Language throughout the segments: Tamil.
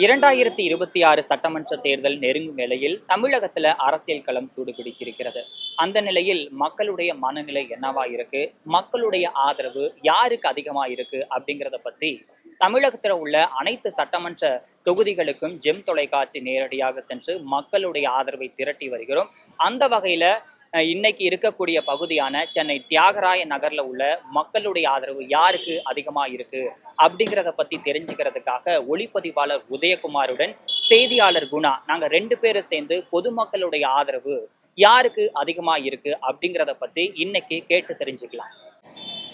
2026 சட்டமன்ற தேர்தல் நெருங்கும் நிலையில் தமிழகத்துல அரசியல் களம் சூடுபிடித்திருக்கிறது. அந்த நிலையில் மக்களுடைய மனநிலை என்னவா இருக்கு, மக்களுடைய ஆதரவு யாருக்கு அதிகமா இருக்கு அப்படிங்கிறத பத்தி தமிழகத்துல உள்ள அனைத்து சட்டமன்ற தொகுதிகளுக்கும் ஜெம் தொலைக்காட்சி நேரடியாக சென்று மக்களுடைய ஆதரவை திரட்டி வருகிறோம். அந்த வகையில இன்னைக்கு இருக்கக்கூடிய பகுதியான சென்னை தியாகராய நகர்ல உள்ள மக்களுடைய ஆதரவு யாருக்கு அதிகமா இருக்கு அப்படிங்கிறத பத்தி தெரிஞ்சுக்கிறதுக்காக ஒளிப்பதிவாளர் உதயகுமாருடன் செய்தியாளர் குணா நாங்க 2 பேரும் சேர்ந்து பொதுமக்களுடைய ஆதரவு யாருக்கு அதிகமா இருக்கு அப்படிங்கிறத பத்தி இன்னைக்கு கேட்டு தெரிஞ்சுக்கலாம்.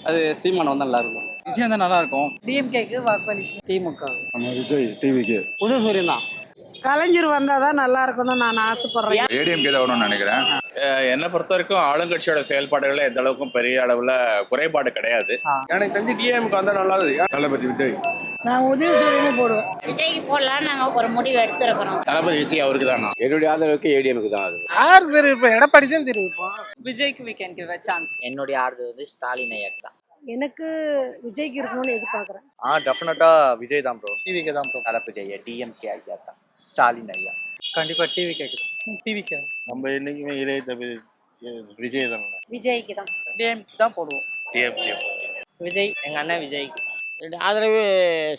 அது சீமான் வந்தா நல்லா இருக்கும். விஜய் தான் நல்லா இருக்கும். டிஎம்கேக்கு வாக்களி. திமுக. நம்ம விஜய் டிவிக்கு. உதயசூரியன் தான். கலைஞர் வந்தாதான் நல்லா இருக்கும்னு நான் ஆசைப்படுறேன். ஏடிஎம்கே தான் வரும்னு நினைக்கிறேன். என்னை பொறுத்த வரைக்கும் ஆளுங்கட்சியோட செயல்பாடுகள் எந்த அளவுக்கும் பெரிய அளவுல குறைபாடு கிடையாது. எனக்கு தெரிஞ்சு டிஎம்கே வந்தா நல்லா இருக்கு. தளபதி விஜய். நான் உதயசூரியனே போடுவேன். விஜய்க்கு போடலாம் நாங்க ஒரு முடிவு எடுத்திருக்கிறோம். தளபதி விஜய் அவருக்கு தானா? என்னுடைய ஆதரவுக்கு ஏடிஎம்க்கு தான். அது யாருக்கு தெரிவிப்போம்? எடப்பாடி தான் தெரிவிப்போம். விஜய்க்கு we can give a chance. என்னுடைய ஆதரவு வந்து ஸ்டாலின் ஐயாக்கு தான். எனக்கு விஜய்க்கு இருக்கணும்னு எதிர்பார்க்குறேன். டெஃபினட்டா விஜய் தான் ப்ரோ. டிவிக்கு தான் ப்ரோ. தளபதி ஐயா, டிஎம்கே ஐயா தான். ஸ்டாலின் ஐயா கண்டிப்பா டிவி கேக்குது. டிவிக்கு நம்ம என்னைக்குமே இளைய தளபதி விஜய் தான். விஜய்க்கு தான். டிஎம்கே தான் போடுவோம். டிஎம்கே. விஜய் எங்க அண்ணன் விஜய்க்கு. ஆதரவு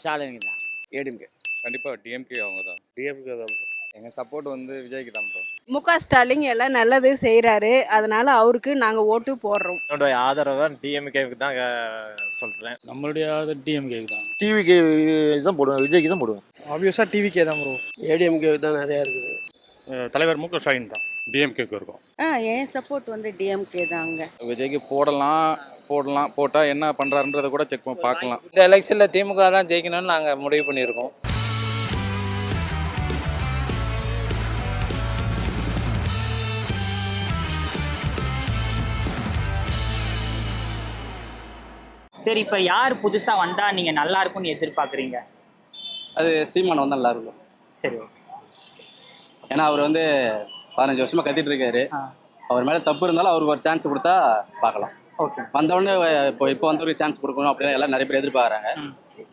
ஸ்டாலினுக்கு தான். ஏடிஎம்கே. கண்டிப்பா டிஎம்கே அவங்க தான். டிஎம்கே தான். எங்க சப்போர்ட் வந்து விஜய்க்கு தான் ப்ரோ. முக ஸ்டாலின் எல்லாம் நல்லது செய்யறாரு, அதனால அவருக்கு நாங்க ஓட்டு போடுறோம். என்னோட ஆதரவு டிஎம்கேக்கு தான் சொல்றேன். நம்மளுடைய டிஎம்கே தான். டிவிக்கு தான் போடுவேன், விஜய்க்கு தான் போடுவேன். ஆப்வியஸா டிவிக்கே தான் ப்ரோ. ஏடிஎம்கே தான் நிறைய இருக்குது. தலைவர் மு க ஸ்டாலின் தான். டிஎம்கேக்கு இருக்கும். என் சப்போர்ட் வந்து டிஎம்கே தாங்க. விஜய்க்கு போடலாம் போட்டா என்ன பண்றாருன்றத கூட செக் பண்ணி பார்க்கலாம். இந்த எலெக்ஷன்ல திமுக தான் ஜெயிக்கணும்னு நாங்க முடிவு பண்ணியிருக்கோம். சரி, இப்ப யார் புதுசா வந்தா நீங்க நல்லா இருக்கும்னு எதிர்பார்க்குறீங்க? அது சீமான் வந்தா நல்லா இருக்கும். சரி, ஏன்னா அவர் வந்து 15 வருஷமா கத்திட்டு இருக்காரு. அவர் மேல தப்பு இருந்தாலும் அவருக்கு ஒரு சான்ஸ் கொடுத்தா பார்க்கலாம். ஓகே. வந்தவொடனே இப்போ வந்தவருக்கு சான்ஸ் கொடுக்கணும் அப்படின்னு எல்லாம் நிறைய பேர் எதிர்பார்க்குறாங்க.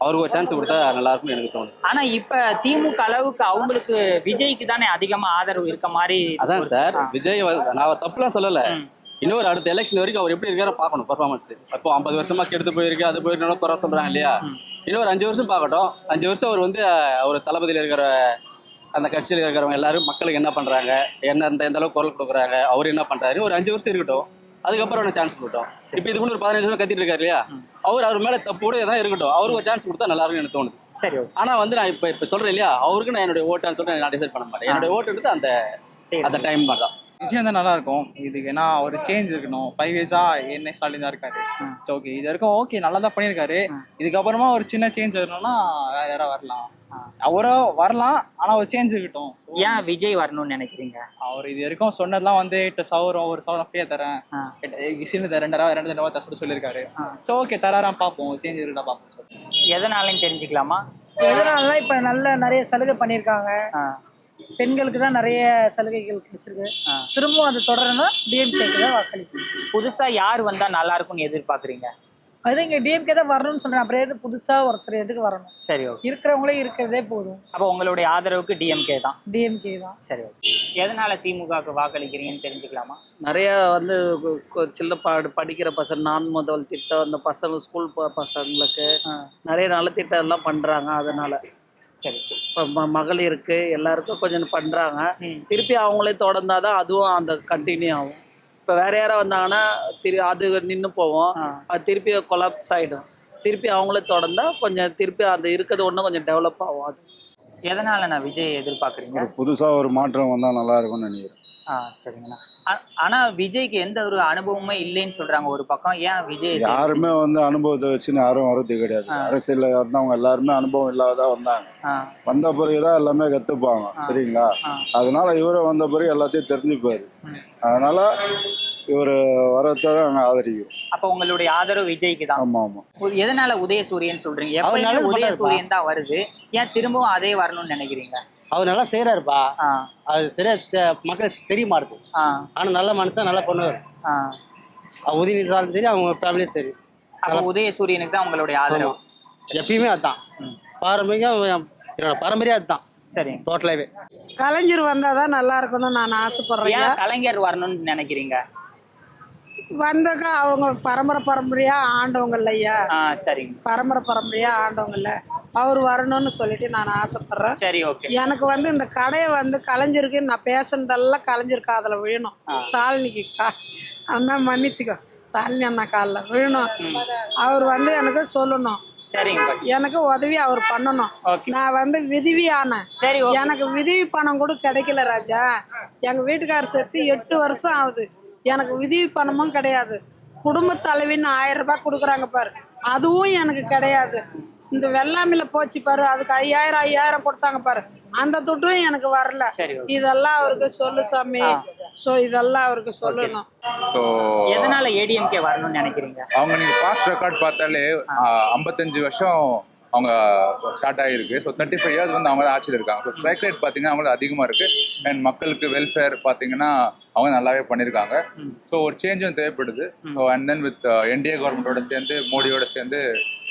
அவருக்கு ஒரு சான்ஸ் கொடுத்தா நல்லா இருக்கும்னு எனக்கு தோணுது. ஆனா இப்ப திமுக அளவுக்கு அவங்களுக்கு விஜய்க்கு தானே அதிகமா ஆதரவு இருக்க மாதிரி. அதான் சார், விஜய் நான் தப்புலாம் சொல்லல. இன்னொரு அடுத்த எலெக்ஷன் வரைக்கும் அவர் எப்படி இருக்காரோ பார்க்கணும். பர்ஃபார்மன்ஸ் இப்போ 50 வருஷமா கெடுத்து போயிருக்கு, அது போயிருக்கணும் குறை சொல்றாங்க இல்லையா. இன்னொரு 5 வருஷம் பார்க்கட்டும். 5 வருஷம் அவர் வந்து அவர் தளபதியில் இருக்கிற அந்த கட்சியில் இருக்கிறவங்க எல்லாரும் மக்களுக்கு என்ன பண்றாங்க, எந்த அளவுக்கு குரல் கொடுக்குறாங்க, அவர் என்ன பண்றாரு, ஒரு 5 வருஷம் இருக்கட்டும். அதுக்கப்புறம் அவனை சான்ஸ் கொடுத்தோம். இப்போ இதுக்கு முன்னாடி ஒரு 15 வருஷமா கத்திட்டு இருக்காரு இல்லையா, அவர் மேல தப்பு கூட எதாவது இருக்கட்டும், அவருக்கு ஒரு சான்ஸ் கொடுத்தா நல்லா இருக்கும்னு எனக்கு தோணுது. சரி. ஆனா வந்து நான் இப்ப சொல்றேன் இல்லையா, அவருக்கு நான் என்னுடைய ஓட்டான்னு சொல்லிட்டு நான் டிசைட் பண்ண மாட்டேன். என்னுடைய ஓட்டு எடுத்து அந்த டைம் மாதிரி தான். விஜய் தான் நல்லா இருக்கும். இதுக்கு ஏன்னா ஒரு சேஞ்ச் இருக்கணும். 5 இயர்ஸா என்ன ஸ்டாலின் தான் இருக்காரு. ஓகே, இது வரைக்கும் ஓகே நல்லா தான் பண்ணியிருக்காரு. இதுக்கப்புறமா ஒரு சின்ன சேஞ்ச் வரணும்னா வேற யாராவது வரலாம். அவரும் வரலாம், ஆனா ஒரு சேஞ்ச் இருக்கட்டும். ஏன் விஜய் வரணும்னு நினைக்கிறீங்க? அவர் இது வரைக்கும் சொன்னதெல்லாம் வந்து 8 சவரம் ஒரு சவரம் ஃப்ரீயா தரேன், சின்ன 2,000 தர சொல்லியிருக்காரு. ஸோ ஓகே, தராராம் பார்ப்போம், சேஞ்ச் இருக்கா பார்ப்போம். எதனாலன்னு தெரிஞ்சுக்கலாமா? எதனால இப்ப நல்ல நிறைய சலுகை பண்ணியிருக்காங்க. பெண்களுக்கு தான் நிறைய சலுகைகள் கிடைச்சிருக்கு. திரும்பவும் அது தொடரணும். டிஎம்கேக்கு தான் வாக்களிக்கும். புதுசா யார் வந்தா நல்லா இருக்கும்னு எதிர்பார்க்குறீங்க? அது இங்க டிஎம்கே தான் வரணும்னு சொல்றேன். அப்புறம் எது புதுசா ஒருத்தர் எதுக்கு வரணும்? சரி, ஓகே. இருக்கிறவங்களே இருக்கிறதே போதும். அப்போ உங்களுடைய ஆதரவுக்கு டிஎம்கே தான். டிஎம்கே தான். சரி, ஓகே. எதனால திமுகவுக்கு வாக்களிக்கிறீங்கன்னு தெரிஞ்சுக்கலாமா? நிறைய வந்து சின்ன படிக்கிற பசங்க, நான் முதல் திட்டம், அந்த பசங்க ஸ்கூல் பசங்களுக்கு நிறைய நலத்திட்டம் எல்லாம் பண்றாங்க. அதனால சரி, இப்போ மகளிருக்கு எல்லாருக்கும் கொஞ்சம் பண்றாங்க. திருப்பி அவங்களே தொடர்ந்தாதான் அதுவும் அந்த கண்டினியூ ஆகும். இப்போ வேற யாராவது வந்தாங்கன்னா அது நின்று போவோம். அது திருப்பி கொலாப்ஸ் ஆகிடும். திருப்பி அவங்களே தொடர்ந்தா கொஞ்சம் திருப்பி அந்த இருக்கிறது ஒன்றும் கொஞ்சம் டெவலப் ஆகும். அது எதனால நான் விஜய் எதிர்பார்க்குறீங்க? புதுசா ஒரு மாற்றம் வந்தா நல்லா இருக்கும்னு நினைக்கிறேன். சரிங்கண்ணா. ஆனா விஜய்க்கு எந்த ஒரு அனுபவமே இல்லைன்னு சொல்றாங்க ஒரு பக்கம். ஏன் விஜய்? யாருமே வந்து அனுபவத்தை வச்சுன்னு யாரும் வர்றது கிடையாது. அரசியல்ல இருந்தவங்க எல்லாருமே அனுபவம் இல்லாததா வந்தாங்க. வந்த பிறகுதான் எல்லாமே கத்துப்பாங்க. சரிங்களா? அதனால இவரை வந்த பிறகு எல்லாத்தையும் தெரிஞ்சுப்பாரு. அதனால இவர் வரத்தை நாங்கள் ஆதரிக்கிறோம். அப்ப உங்களுடைய ஆதரவு விஜய்க்கு தான். ஆமா ஆமா. எதனால உதயசூரியன் சொல்றீங்க? எப்ப உதயசூரியன் தான் வருது, ஏன் திரும்பவும் அதே வரணும்னு நினைக்கிறீங்க? அவர் நல்லா செய்யறாருப்பா. அது சரியா மக்களுக்கு தெரிய மாட்டுது. ஆனா நல்ல மனுஷன் நல்லா பண்ணுவார். உதயநிதி சரி, அவங்க ஃபேமிலியும் சரி. அப்ப உதயசூரியனுக்கு தான் உங்களுடைய ஆதரவு? எப்பயுமே அதுதான். பாரம்பரியம் என்னோட பாரம்பரியம் அதுதான் சரி. டோட்டலாகவே. கலைஞர் வந்தால் தான் நல்லா இருக்கணும்னு நான் ஆசைப்பட்றேன். ஏன் கலைஞர் வரணும்னு நினைக்கிறீங்க? வந்தாக்கா அவங்க பரம்பரையாக ஆண்டவங்க இல்லையா, சரிங்க. பரம்பரையாக ஆண்டவங்கல்ல, அவர் வரணும்னு சொல்லிட்டு நான் ஆசைப்பட்றேன். சரி, ஓகே. எனக்கு இந்த கடையை கலைஞருக்கு நான் பேசுனதெல்லாம் கலைஞர் காதில் விழணும். சாலினிக்கு அண்ணா மன்னிச்சுக்கோ, சாலினி அண்ணா காலில் விழணும். அவர் எனக்கு சொல்லணும், சரிங்க. எனக்கு உதவி அவர் பண்ணணும். நான் விதவி ஆனேன். சரி, எனக்கு விதவி பணம் கூட கிடைக்கல ராஜா. எங்கள் வீட்டுக்காரர் சேர்த்து 8 வருஷம் ஆகுது. எனக்கு விதவி பணமும் கிடையாது. குடும்ப தலைவின்னு 1000 ரூபாய் கொடுக்குறாங்க பாரு, அதுவும் எனக்கு கிடையாது. இந்த வெள்ளாமையில போச்சு பாரு, அதுக்கு 5000 கொடுத்தாங்க பாரு, அந்த துட்டும் எனக்கு வரல. இதெல்லாம் அவருக்கு சொல்லு சாமி. இதெல்லாம் அவருக்கு சொல்லணும். எதனால ஏடிஎம்கே வரணும்னு நினைக்கிறீங்க? அவங்க நீங்க பாஸ்ட் ரெக்கார்ட் பார்த்தாலே 55 வருஷம் அவங்க ஸ்டார்ட் ஆகிருக்கு. ஸோ 35 இயர்ஸ் அவங்க ஆட்சியில் இருக்காங்க. ஸோ ஸ்ட்ரைக் ரேட் பார்த்தீங்கன்னா அவங்களுக்கு அதிகமாக இருக்குது. அண்ட் மக்களுக்கு வெல்ஃபேர் பார்த்தீங்கன்னா அவங்க நல்லாவே பண்ணியிருக்காங்க. ஸோ ஒரு சேஞ்சும் தேவைப்படுது. So and then with NDA கவர்மெண்ட்டோட சேர்ந்து மோடியோட சேர்ந்து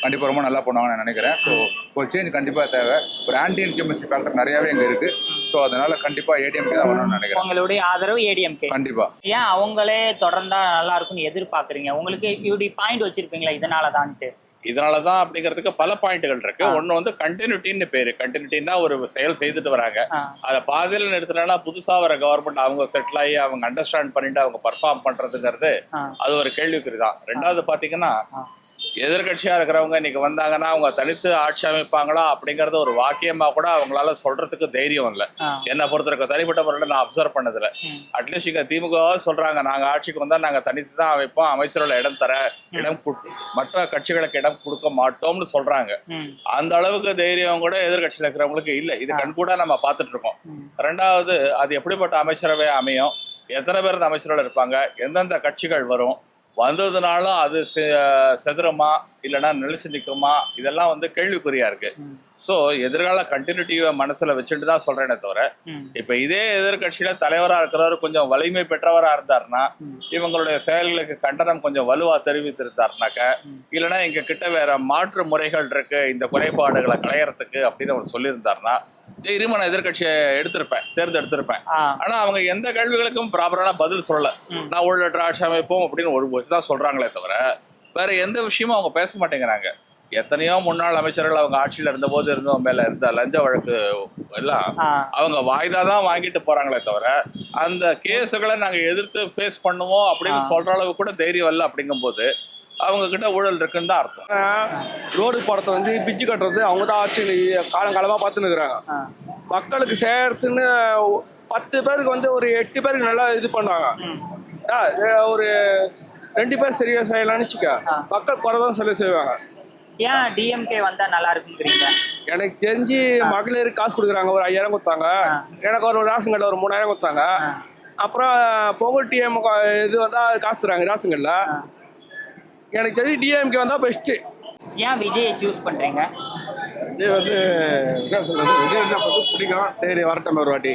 கண்டிப்பாக ரொம்ப நல்லா பண்ணுவாங்கன்னு நான் நினைக்கிறேன். ஸோ ஒரு சேஞ்ச் கண்டிப்பாக தேவை. ஒரு ஆன்டி இன்கம்பன்சி ஃபேக்டர் நிறையாவே இங்கே இருக்குது. ஸோ அதனால கண்டிப்பாக ஏடிஎம்கே தான் வரணும்னு நினைக்கிறேன். உங்களுடைய ஆதரவு ஏடிஎம்கே? கண்டிப்பாக. ஏன் அவங்களே தொடர்ந்தா நல்லா இருக்கும்னு எதிர்பார்க்குறீங்க? உங்களுக்கு இப்படி பாயிண்ட் வச்சிருப்பீங்களா இதனால தான்ட்டு? இதனால தான் அப்படிங்கிறதுக்கு பல பாயிண்ட்கள் இருக்கு. ஒன்று வந்து கண்டினியூட்டின்னு பேரு. கண்டினியூட்டின்னா ஒரு செயல் செய்துட்டு வராங்க, அதை பாதியில் நிறுத்தினா புதுசாக வர கவர்மெண்ட் அவங்க செட்டில் ஆகி அவங்க அண்டர்ஸ்டாண்ட் பண்ணிட்டு அவங்க பர்ஃபார்ம் பண்றதுங்கிறது அது ஒரு கேள்விக்குறி தான். ரெண்டாவது பார்த்தீங்கன்னா எதிர்கட்சியா இருக்கிறவங்க இன்னைக்கு வந்தாங்கன்னா அவங்க தனித்து ஆட்சி அமைப்பாங்களா அப்படிங்கறது ஒரு வாக்கியமா கூட அவங்களால சொல்றதுக்கு தைரியம் இல்லை. என்னை பொறுத்தவரைக்கும் தனிப்பட்ட முறையில் நான் அப்சர்வ் பண்ணதில்லை. அட்லீஸ்ட் இங்க திமுக சொல்றாங்க நாங்க ஆட்சிக்கு வந்தா நாங்க தனித்து தான் அமைப்போம், அமைச்சரோட இடம் மற்ற கட்சிகளுக்கு இடம் கொடுக்க மாட்டோம்னு சொல்றாங்க. அந்த அளவுக்கு தைரியம் கூட எதிர்கட்சியில் இருக்கிறவங்களுக்கு இல்லை. இது கண்கூட நம்ம பார்த்துட்டு இருக்கோம். ரெண்டாவது, அது எப்படிப்பட்ட அமைச்சரவை அமையும், எத்தனை பேர் அந்த அமைச்சரோட இருப்பாங்க, எந்தெந்த கட்சிகள் வரும், வந்ததுனாலும் அது செதுரமா இல்லைன்னா நிலைச்சு நிற்குமா, இதெல்லாம் வந்து கேள்விக்குறியா இருக்கு. ஸோ எதிர்கால கண்டினியூட்டிவை மனசுல வச்சுட்டு தான் சொல்றேனே தவிர, இப்ப இதே எதிர்கட்சியில தலைவராக இருக்கிறவர் கொஞ்சம் வலிமை பெற்றவராக இருந்தாருன்னா, இவங்களுடைய செயல்களுக்கு கண்டனம் கொஞ்சம் வலுவா தெரிவித்திருந்தாருனாக்க, இல்லைன்னா எங்க கிட்ட வேற மாற்று முறைகள் இருக்கு இந்த குறைபாடுகளை களையறதுக்கு அப்படின்னு அவர் சொல்லியிருந்தாருன்னா தைரியமா நான் எதிர்கட்சியை தேர்ந்தெடுத்திருப்பேன். ஆனா அவங்க எந்த கேள்விகளுக்கும் ப்ராப்பரான பதில் சொல்லல. நான் ஊழலற்ற ஆட்சி அமைப்போம் அப்படின்னு ஒரு தான் சொல்றாங்களே தவிர வேற எந்த விஷயமும் அவங்க பேச மாட்டேங்கிறாங்க. எத்தனையோ முன்னாள் அமைச்சர்கள் அவங்க ஆட்சியில இருந்த போது இருந்தவங்க மேல இருந்த லஞ்ச வழக்கு எல்லாம் அவங்க வாய்தா தான் வாங்கிட்டு போறாங்களே தவிர அந்த கேஸுகளை நாங்க எதிர்த்து ஃபேஸ் பண்ணுவோம் அப்படின்னு சொல்ற அளவு கூட தைரியம் இல்லை. அப்படிங்கும் போது அவங்க கிட்ட ஊழல் இருக்குன்னு தான் அர்த்தம். ரோடு படத்தை பிச்சு கட்டுறது அவங்க தான் ஆட்சி காலங்காலமாக பார்த்துன்னு இருக்கிறாங்க. மக்களுக்கு சேர்த்துன்னு 10 பேருக்கு ஒரு 8 பேருக்கு நல்லா இது பண்ணுவாங்க. ஒரு 2 பேர் சரியா செய்யலாம்னு வச்சுக்க, மக்கள் குறை தான் சொல்லி செய்வாங்க. ஏன் டிஎம்கே வந்தா நல்லா இருக்குங்கிறீங்க? எனக்கு தெரிஞ்சு மகளிர் காசு கொடுக்குறாங்க, ஒரு 5000 கொடுத்தாங்க. எனக்கு ஒரு ரேஷன் கார்டில் ஒரு 3000 கொடுத்தாங்க. அப்புறம் பொங்கல் டிஎம் இது வந்தால் காசு தராங்க ரேஷன் கார்டில். எனக்கு தெரிஞ்சு டிஎம்கே வந்தால் பெஸ்ட்டு. ஏன் விஜயை சூஸ் பண்றீங்க? விஜய் என்ன சொல்றது, விஜய் என்ன பிடிக்கும். சரி வரட்டும் ஒரு வாட்டி.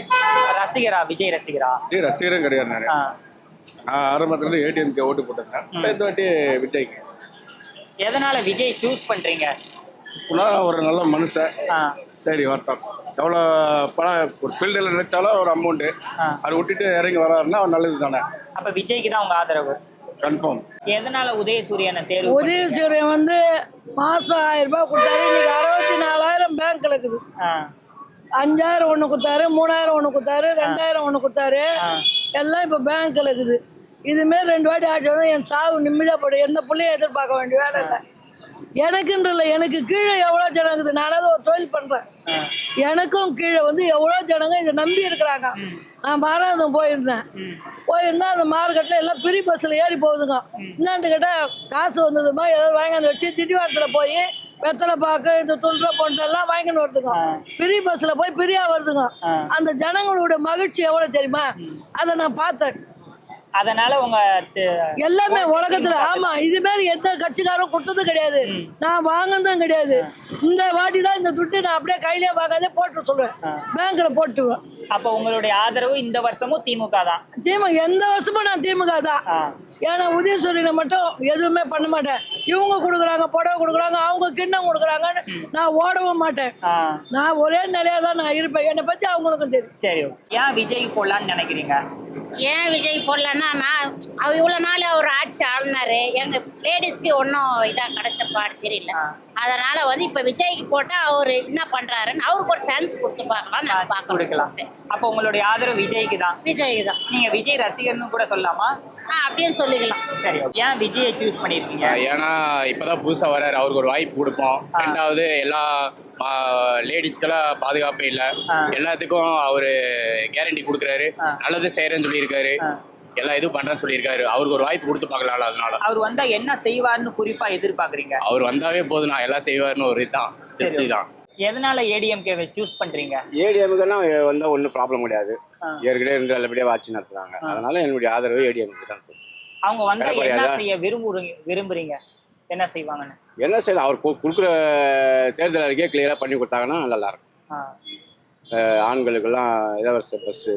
ரசிகரா? விஜய் ரசிகரா? விஜய் ரசிகரும் கிடையாது. நான் ஆரம்பத்துல ஏடிஎம்கே ஓட்டு போட்டிருக்கேன். இந்த வாட்டி விஜய்க்கு. எதனால விஜய் சூஸ் பண்றீங்க? ஒரு நல்ல மனுஷன். சரி வரட்டும். எவ்வளோ பணம் ஒரு ஃபீல்டில் நினைச்சாலும் ஒரு அமௌண்ட்டு அதை விட்டுட்டு இறங்கி வராருன்னா அவர் நல்லது தானே. அப்ப விஜய்க்கு தான் உங்க ஆதரவு? கன்ஃபார்ம். எதனால உதயசூரியனை தேர்வு? உதயசூரியன் மாசம் 1000 ரூபாய் கொடுத்தாரு. இன்னைக்கு 64,000 பேங்க்ல இருக்குது. 5000 ஒன்று கொடுத்தாரு, 3000 ஒன்று கொடுத்தாரு, 2000 ஒன்று கொடுத்தாரு. எல்லாம் இப்போ பேங்க்ல இருக்குது. இதுமாரி 2 வாட்டி ஆட்சி என் சாவு நிம்மதியாக போடும். எந்த பிள்ளையும் எதிர்பார்க்க வேண்டிய வேலை இல்லை. எனக்குன்றல எனக்கு கீழே எவ்வளோ ஜனங்குது. நானாவது ஒரு தொழில் பண்ணுறேன். எனக்கும் கீழே எவ்வளோ ஜனங்க இதை நம்பி இருக்கிறாங்க. நான் மாறாதம் போயிருந்தேன். அந்த மார்க்கெட்டில் எல்லாம் ஃப்ரீ பஸ்ஸில் ஏறி போகுதுங்க. என்னான்னு கேட்டால் காசு வந்ததுமா ஏதாவது வாங்கி வச்சு திண்டிவாரத்தில் போய் வெத்தலை பாக்கு இந்த துண்டை பொண்டெல்லாம் வாங்கின்னு வருதுங்க. ஃப்ரீ பஸ்ஸில் போய் ஃப்ரீயாக வருதுங்க. அந்த ஜனங்களோட மகிழ்ச்சி எவ்வளோ தெரியுமா, அதை நான் பார்த்தேன். அதனால உங்க எல்லாமே உலகத்துல ஆமா இது மாதிரி எந்த கட்சிக்காரும் கொடுத்ததும் கிடையாது, நான் வாங்கினதும் கிடையாது. இந்த வாட்டி தான் இந்த துட்டு நான் அப்படியே கையிலே வாங்காதே போட்டு சொல்லுவேன், பேங்க்ல போட்டுவேன். அப்ப உங்களுடைய ஆதரவு இந்த வருஷமும் திமுக தான். திமுக எந்த வருஷமும் நான் திமுக தான். ஏன்னா உதயசூரியனை மட்டும் எதுவுமே பண்ண மாட்டேன். இவங்க கொடுக்குறாங்க, புடவை கொடுக்குறாங்க, அவங்க கிண்ணம் கொடுக்குறாங்க, நான் ஓடவும் மாட்டேன். நான் ஒரே நிலையா தான் நான் இருப்பேன். என்னை பத்தி அவங்களுக்கும் தெரியும். சரி, ஏன் விஜய் போடலான்னு நினைக்கிறீங்க? ஏன் விஜய் போடலன்னா, அவர் இவ்வளோ நாள் அவர் ஆட்சி ஆளுனாரு, எங்கள் லேடிஸ்க்கு ஒன்றும் இதாக கிடைச்ச பாடு தெரியல. அதனால வந்து இப்போ விஜய்க்கு போட்டால் அவர் என்ன பண்ணுறாருன்னு அவருக்கு ஒரு சான்ஸ் கொடுத்து பார்க்கலாம், நான் கொடுக்கலாம். அப்போ உங்களுடைய ஆதரவு விஜய்க்கு தான். விஜய் தான். நீங்க விஜய் ரசிகர்னு கூட சொல்லலாமா? அப்படின்னு சொல்லிக்கலாம். சரி, ஏன் விஜயை சூஸ் பண்ணியிருக்கீங்க? ஏன்னா இப்பதான் புதுசா வர்றாரு, அவருக்கு ஒரு வாய்ப்பு கொடுப்போம். ரெண்டாவது எல்லா லேடிஸ்க்கெல்லாம் பாதுகாப்பே இல்லை, எல்லாத்துக்கும் அவரு கேரண்டி கொடுக்குறாரு, நல்லது செய்யறேன்னு சொல்லியிருக்காரு, எல்லா இதுவும் பண்றேன்னு சொல்லியிருக்காரு. அவருக்கு ஒரு வாய்ப்பு கொடுத்து பார்க்கலாம். அதனால அவர் வந்தா என்ன செய்வார்னு குறிப்பா எதிர்பார்க்குறீங்க? அவர் வந்தாவே போதும், நான் எல்லாம் செய்வாருன்னு ஒரு இதுதான், திருப்தி தான். எதனால ஏடிஎம்கேவை சூஸ் பண்றீங்க? ஏடிஎம்கேனா வந்தா ஒன்றும் ப்ராப்ளம் கிடையாது. ஏற்கனவே இருந்து நல்லபடியாக ஆட்சி நடத்துறாங்க. அதனால என்னுடைய ஆதரவு ஏடிஎம்கே தான். அவங்க வந்தா என்ன செய்ய விரும்புறீங்க? என்ன செய்வாங்கன்னு? என்ன செய்யலாம், அவர் கொடுக்குற தேர்தல் அறிக்கையை கிளியராக பண்ணி கொடுத்தாங்கன்னா நல்லா இருக்கும். ஆண்களுக்கெல்லாம் இலவச பஸ்ஸு,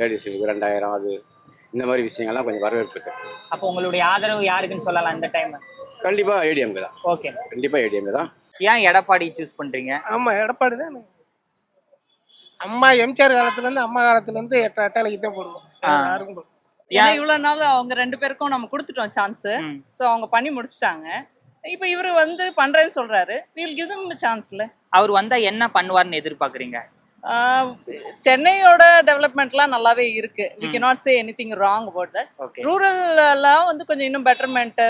லேடிஸுக்கு 2000 அது இந்த மாதிரி விஷயங்கள்லாம் கொஞ்சம் வரவேற்பு இருக்கு. அப்போ உங்களுடைய ஆதரவு யாருக்குன்னு சொல்லலாம் இந்த டைம்? கண்டிப்பாக ஏடிஎம்கே தான். ஓகே, கண்டிப்பாக ஏடிஎம்கே தான். ஏன் எடப்பாடி சூஸ் பண்றீங்க? ஆமா, எடப்பாடி தான். அம்மா எம்ஜிஆர் காலத்துல இருந்து அம்மா காலத்துல இருந்து எட்டாலைக்கு தான் போடுவோம். ஏன்னா இவ்வளவு நாள் அவங்க 2 பேருக்கும் நம்ம கொடுத்துட்டோம் சான்ஸ். ஸோ அவங்க பண்ணி முடிச்சிட்டாங்க. இப்போ இவரு வந்து பண்றேன்னு சொல்றாரு, வீல் கிவ் தம் சான்ஸ்ல. அவர் வந்தா என்ன பண்ணுவார்னு எதிர்பார்க்குறீங்க? சென்னையோட டெவலப்மெண்ட்லாம் நல்லாவே இருக்கு. We cannot say anything wrong about that. ரூரல்லாம் வந்து கொஞ்சம் இன்னும் பெட்டர்மெண்ட்,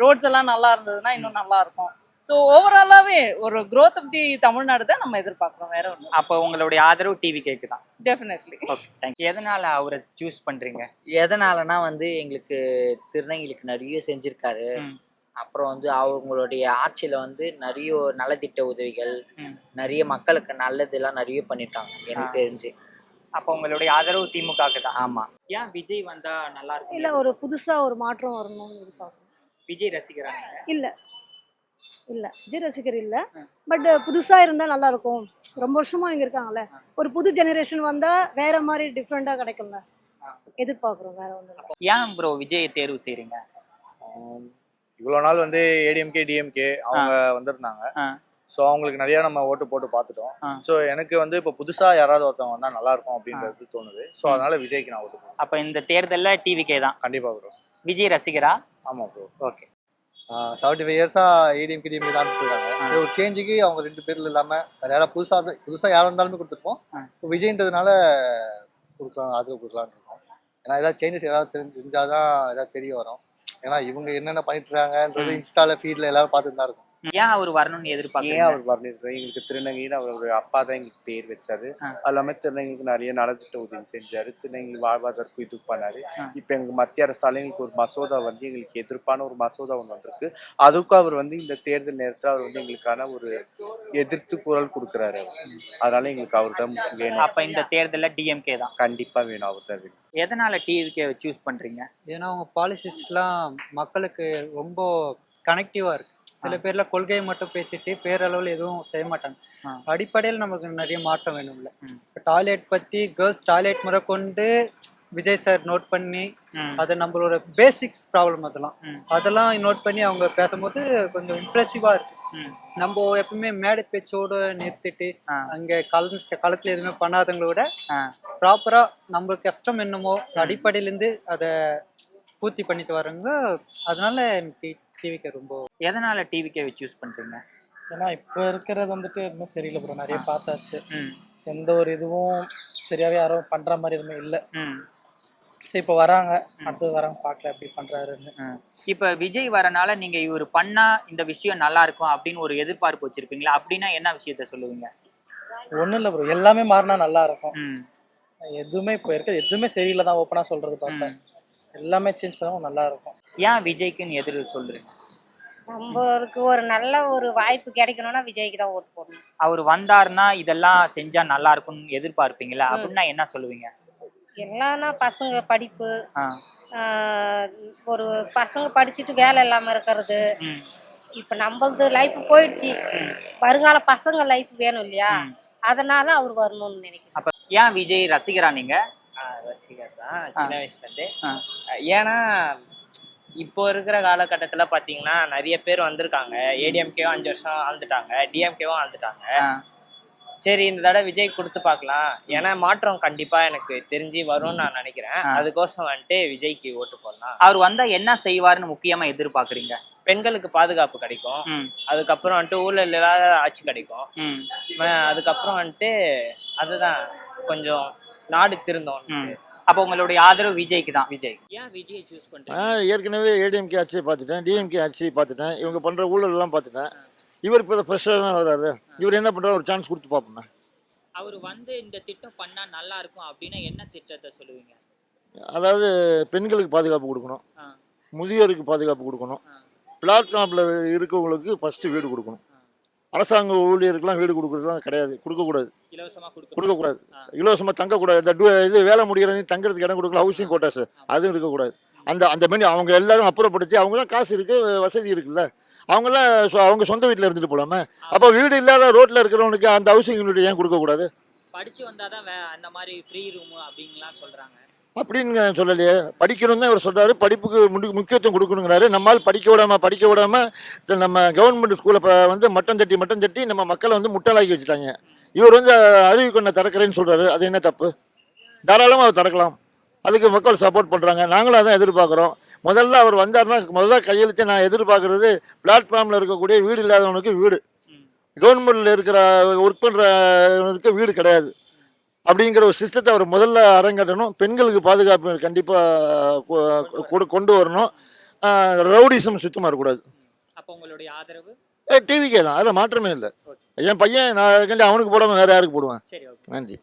ரோட்ஸ் எல்லாம் நல்லா இருந்ததுன்னா இன்னும் நல்லா இருக்கும். ஸோ ஓவராலாவே ஒரு growth ஆஃப் தி தமிழ்நாடு தான் நம்ம எதிர்பார்க்குறோம், வேற ஒன்று. அப்போ உங்களுடைய ஆதரவு டிவிகேக்கு தான். டெஃபினெட்லி. Okay, thank you. எதனால அவரை சூஸ் பண்றீங்க? எதனாலனா வந்து எங்களுக்கு திருநங்கைகளுக்கு நிறைய செஞ்சிருக்காரு. அப்புறம் வந்து அவங்களுடைய ஆட்சியில வந்து நிறைய நலத்திட்ட உதவிகள், நிறைய மக்களுக்கு நல்லதெல்லாம் நிறைய பண்ணிட்டாங்க எனக்கு தெரிஞ்சு. அப்போ உங்களுடைய ஆதரவு திமுகக்கு தான். ஆமா. ஏன் விஜய் வந்தா நல்லா இருக்கும்? இல்ல, ஒரு புதுசா ஒரு மாற்றம் வரணும்னு எதிர்பார்க்கணும். விஜய் ரசிகராங்க? இல்ல விஜய் ரசிகர் இல்ல, பட் புதுசா இருந்தா நல்லா இருக்கும். ரொம்ப வருஷமா இங்க இருக்காங்கல்ல, ஒரு புது ஜெனரேஷன் வந்தா வேற மாதிரி டிஃப்ரெண்டா கிடைக்கும்ல, எதிர்பார்க்குறோம், வேற ஒன்றும். ஏன் ப்ரோ விஜயை தேர்வு செய்றீங்க? இவ்வளோ நாள் வந்து ஏடிஎம்கே டிஎம்கே அவங்க வந்திருந்தாங்க. ஸோ அவங்களுக்கு நிறைய நம்ம ஓட்டு போட்டு பார்த்துட்டோம். ஸோ எனக்கு வந்து இப்போ புதுசாக யாராவது ஒருத்தவங்க வந்தால் நல்லா இருக்கும் அப்படின்றது தோணுது. ஸோ அதனால விஜய்க்கு நான் ஓட்டு போடுறேன். அப்போ இந்த தேர்தலில் டிவிகே தான்? கண்டிப்பாக ப்ரோ. விஜய் ரசிகரா? ஆமாம் ப்ரோ. ஓகே. 75 இயர்ஸாக ஏடிஎம்கே டிஎம்கே தான் இருக்காங்க. ஒரு சேஞ்சுக்கு அவங்க 2 பேர்ல இல்லாமல் வேறு யாராவது புதுசாக யாராக இருந்தாலுமே கொடுத்துருப்போம். இப்போ விஜய்ன்றதுனால கொடுக்கலாம், ஆதரவு கொடுக்கலான்னு இருக்கோம். ஏன்னா ஏதாவது சேஞ்சஸ் ஏதாவது தெரிஞ்சாதான் ஏதாவது தெரிய வரும். ஏன்னா இவங்க என்னென்ன பண்ணிட்டு இருக்காங்கன்றது இன்ஸ்டால ஃபீட்ல எல்லாரும் பார்த்துட்டு தான் இருக்கும். ஏன் அவர் வரணும்னு எதிர்பார்க்க? ஏன் அவர் வரணும்? எங்களுக்கு திருநங்கைன்னு அவரோட அப்பா தான் எங்களுக்கு பேர் வச்சாரு. அது எல்லாமே திருநங்கைக்கு நிறைய நலத்திட்ட உதவி செஞ்சாரு, திருநங்கை வாழ்வாதாரத்துக்கு இது பண்ணாரு. இப்போ எங்களுக்கு மத்திய அரசால எங்களுக்கு ஒரு மசோதா வந்து எங்களுக்கு எதிர்ப்பான ஒரு மசோதா ஒன்று வந்திருக்கு. அதுக்கும் அவர் வந்து இந்த தேர்தல் நேரத்தில் அவர் வந்து எங்களுக்கான ஒரு எதிர்த்து குரல் கொடுக்குறாரு. அதனால எங்களுக்கு அவர் தான் வேணும். அப்ப இந்த தேர்தலில் டிஎம்கே தான் கண்டிப்பா வேணும், அவர் தான் வேணும். எதனால டிவிகே சூஸ் பண்றீங்க? ஏன்னா அவங்க பாலிசிஸ்லாம் மக்களுக்கு ரொம்ப கனெக்டிவா இருக்கு. சில பேர்ல கொள்கையை மட்டும் பேசிட்டு பேரளவில் எதுவும் செய்ய மாட்டாங்க. அடிப்படையில் நமக்கு நிறைய மாற்றம் வேணும்ல. டாய்லெட் பத்தி, கேர்ள்ஸ் டாய்லெட் முறை கொண்டு விஜய் சார் நோட் பண்ணி அதை நம்மளோட பேசிக்ஸ் ப்ராப்ளம் அதெல்லாம் நோட் பண்ணி அவங்க பேசும்போது கொஞ்சம் இம்ப்ரெசிவா இருக்கு. நம்ம எப்பவுமே மேடை பேச்சோட நிறுத்திட்டு அங்க களத்துல எதுவுமே பண்ணாதவங்களோட ப்ராப்பரா நம்ம கஷ்டம் என்னமோ அடிப்படையிலேருந்து அதை பூர்த்தி பண்ணிட்டு வர்றாங்க. அதனால எனக்கு டிவிகே ரொம்ப. எதனால டிவிகே சூஸ் பண்றீங்க? ஏன்னா இப்போ இருக்கிறது வந்துட்டு எதுவுமே சரியில்லை ப்ரோ. நிறைய பார்த்தாச்சு, எந்த ஒரு இதுவும் சரியாவே யாரும் பண்ற மாதிரி எதுவுமே இல்லை. சரி, இப்போ வராங்க, அடுத்தது வராங்க, பார்க்கல எப்படி பண்றாருன்னு. இப்போ விஜய் வரனால நீங்க இவர் பண்ணா இந்த விஷயம் நல்லா இருக்கும் அப்படின்னு ஒரு எதிர்பார்ப்பு வச்சிருப்பீங்களா? அப்படின்னா என்ன விஷயத்த சொல்லுவீங்க? ஒன்றும் இல்லை ப்ரோ, எல்லாமே மாறினா நல்லா இருக்கும். எதுவுமே இப்போ இருக்கிறது எதுவுமே சரியில்லை தான் ஓப்பனா சொல்றது பார்த்தேன். எல்லாமே சேஞ்ச் பண்ணா நல்லா இருக்கும். ஏன் விஜய்க்குன்னு எதிர் சொல்றீங்க? நம்மளுக்கு ஒரு நல்ல ஒரு வாய்ப்பு கிடைக்கணும்னா விஜய்க்கு தான் ஓட்டு போடணும். அவர் வந்தாருன்னா இதெல்லாம் செஞ்சா நல்லா இருக்கும்னு எதிர்பார்ப்பீங்களா? அப்படின்னா என்ன சொல்லுவீங்க? எல்லாம்னா பசங்க படிப்பு, ஒரு பசங்க படிச்சுட்டு வேலை இல்லாம இருக்கிறது. இப்ப நம்மளது லைஃப் போயிடுச்சு, வருங்கால பசங்க லைஃப் வேணும் இல்லையா? அதனால அவர் வரணும்னு நினைக்கிறேன். ஏன் விஜய் ரசிகரா நீங்க? ரசிகர் தான் சின்ன வயசுலேருந்து. ஏன்னா இப்போ இருக்கிற காலகட்டத்தில் பார்த்தீங்கன்னா நிறைய பேர் வந்திருக்காங்க. ஏடிஎம்கேவும் 5 வருஷம் ஆழ்ந்துட்டாங்க, டிஎம்கேவும் ஆழ்ந்துட்டாங்க. சரி இந்த தடவை விஜய் கொடுத்து பார்க்கலாம். ஏன்னா மாற்றம் கண்டிப்பாக எனக்கு தெரிஞ்சு வரும்னு நான் நினைக்கிறேன். அதுக்கோசம் வந்துட்டு விஜய்க்கு ஓட்டு போடலாம். அவர் வந்தா என்ன செய்வாருன்னு முக்கியமா எதிர்பார்க்குறீங்க? பெண்களுக்கு பாதுகாப்பு கிடைக்கும். அதுக்கப்புறம் வந்துட்டு ஊழல் இல்லாத ஆட்சி கிடைக்கும். அதுக்கப்புறம் வந்துட்டு அதுதான் கொஞ்சம் நாடு திருந்தோம். அப்போ உங்களுடைய ஆதரவு விஜய்க்கு தான். விஜய். ஏன் விஜய் சூஸ் பண்றீங்க? ஏற்கனவே ஏடிஎம்கே ஆட்சியை பார்த்துட்டேன், டிஎம்கே ஆட்சியை பார்த்துட்டேன், இவங்க பண்ணுற ஊழலெல்லாம் பார்த்துட்டேன். இவர் இப்போ ஃப்ரெஷ்ஷாக வர்றாரு, இவர் என்ன பண்ணுறாரு, ஒரு சான்ஸ் கொடுத்து பார்ப்போம். அவர் வந்து இந்த திட்டம் பண்ணா நல்லா இருக்கும் அப்படின்னா என்ன திட்டத்தை சொல்லுவீங்க? அதாவது பெண்களுக்கு பாதுகாப்பு கொடுக்கணும், முதியோருக்கு பாதுகாப்பு கொடுக்கணும், பிளாட்ஃபார்மில் இருக்கவங்களுக்கு ஃபஸ்ட்டு வீடு கொடுக்கணும். அரசாங்க ஊழியருக்கெல்லாம் வீடு கொடுக்குறதுலாம் கிடையாது, கொடுக்கக்கூடாது, கொடுக்கக்கூடாது. இலவசமாக தங்கக்கூடாது. இந்த இது வேலை முடிகிறது தங்குறதுக்கு இடம் கொடுக்கல, ஹவுசிங் கோட்டாஸ் அதுவும் இருக்கக்கூடாது. அந்த மாரி அவங்க எல்லாரும் அப்புறப்படுத்தி அவங்களாம் காசு இருக்குது, வசதி இருக்குல்ல, அவங்களாம் அவங்க சொந்த வீட்டில் இருந்துட்டு போகலாமே. அப்போ வீடு இல்லாத ரோட்டில் இருக்கிறவனுக்கு அந்த ஹவுசிங் யூனிட் ஏன் கொடுக்கக்கூடாது? படிச்சு வந்தாதான் அந்த மாதிரி ஃப்ரீ ரூம் அப்படின்லாம் சொல்றாங்க. அப்படின்னு சொல்லலையே, படிக்கணும் தான் இவர் சொல்றாரு. படிப்புக்கு முக்கியத்துவம் கொடுக்கணுங்கிறாரு. நம்மால் படிக்க விடாம நம்ம கவர்மெண்ட் ஸ்கூலை வந்து மட்டம் தட்டி நம்ம மக்களை வந்து முட்டாளாக்கி வச்சுட்டாங்க. இவர் வந்து அறிவு கொண்ட திறக்கிறேன்னு சொல்றாரு. அது என்ன தப்பு? தாராளமாக அவர் திறக்கலாம். அதுக்கு மக்கள் சப்போர்ட் பண்ணுறாங்க, நாங்களும் அதான் எதிர்பார்க்குறோம். முதல்ல அவர் வந்தார்னா முதல்ல கையெழுத்தை நான் எதிர்பார்க்குறது பிளாட்ஃபார்மில் இருக்கக்கூடிய வீடு இல்லாதவனுக்கு வீடு, கவர்மெண்ட்டில் இருக்கிற ஒர்க் பண்ணுறவனுக்கு வீடு கிடையாது அப்படிங்கிற ஒரு சிஸ்டத்தை அவர் முதல்ல அரங்கட்டணும். பெண்களுக்கு பாதுகாப்பு கண்டிப்பாக கொண்டு வரணும். ரவுடிசம் சுத்தமாக இருக்கக்கூடாது. அப்போ உங்களுடைய ஆதரவு டிவிக்கே தான், அதில் மாற்றமே இல்லை. என் பையன் நான் அவனுக்கு போடாமல் வேறு யாருக்கு போடுவேன். நன்றி.